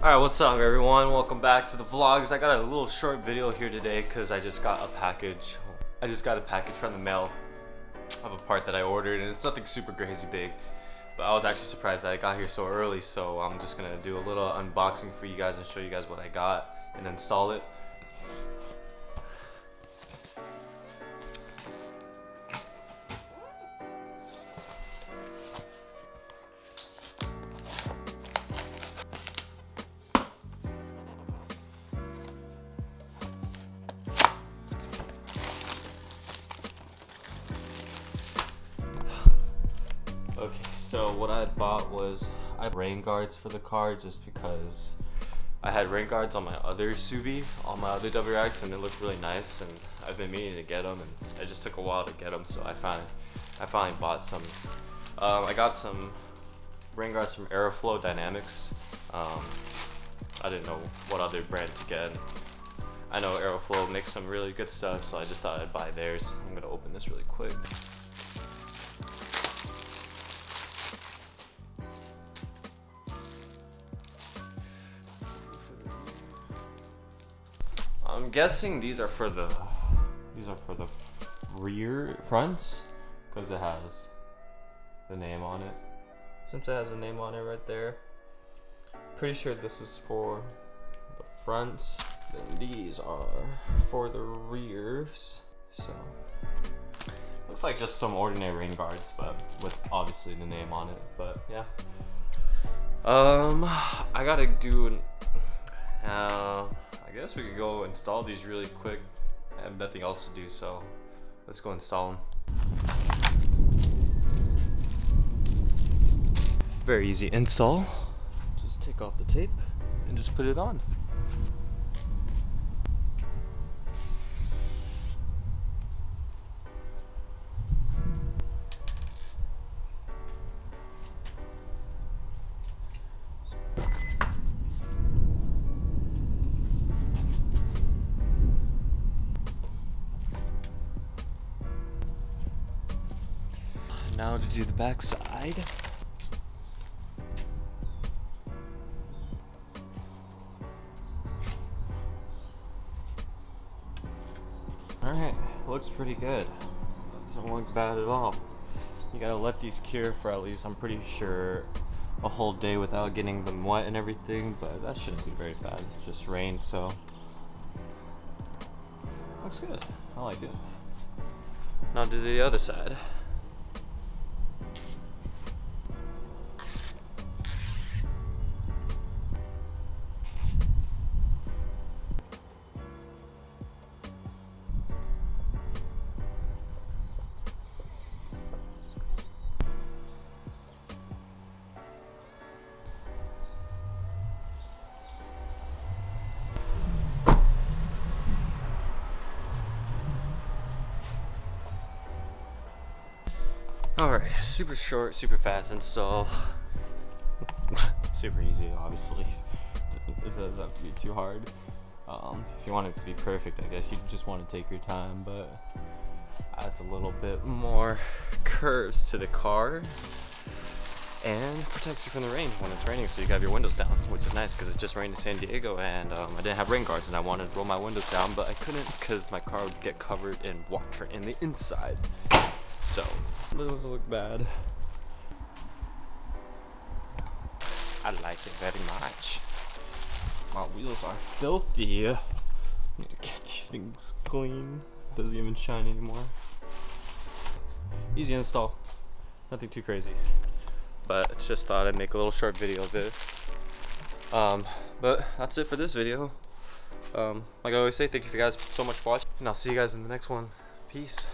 Alright, what's up everyone? Welcome back to the vlogs. I got a little short video here today because I just got a package. From the mail of a part that I ordered, and it's nothing super crazy big. But I was actually surprised that I got here so early, so I'm just gonna do a little unboxing for you guys and show you guys what I got and install it. Okay, so what I bought was I had rain guards for the car just because I had rain guards on my other Subi, on my other WRX, and it looked really nice, and I've been meaning to get them, and it just took a while to get them, so I finally bought some. I got some rain guards from Aero Flow Dynamics. I didn't know what other brand to get. I know Aero Flow makes some really good stuff, so I just thought I'd buy theirs. I'm gonna open this really quick. I'm guessing these are for the rear fronts because it has the name on it. Since it has a name on it right there, pretty sure this is for the fronts. Then these are for the rears. So looks like just some ordinary rain guards, but with obviously the name on it. But yeah, I gotta do. I guess we could go install these really quick. I have nothing else to do, so let's go install them. Very easy install. Just take off the tape and just put it on. Now to do the back side. Alright, looks pretty good. Doesn't look bad at all. You gotta let these cure for at least, I'm pretty sure, a whole day without getting them wet and everything, but that shouldn't be very bad. It just rained, so looks good. I like it. Now do the other side. Alright, super short, super fast install. Super easy, obviously. It doesn't have to be too hard. If you want it to be perfect, I guess you just want to take your time, but adds a little bit more curves to the car and protects you from the rain when it's raining, so you have your windows down, which is nice because it just rained in San Diego, and I didn't have rain guards, and I wanted to roll my windows down, but I couldn't because my car would get covered in water in the inside. So, it doesn't look bad. I like it very much. My wheels are filthy. I need to get these things clean. It doesn't even shine anymore. Easy install. Nothing too crazy. But just thought I'd make a little short video of it. But that's it for this video. Like I always say, thank you guys so much for watching, and I'll see you guys in the next one. Peace.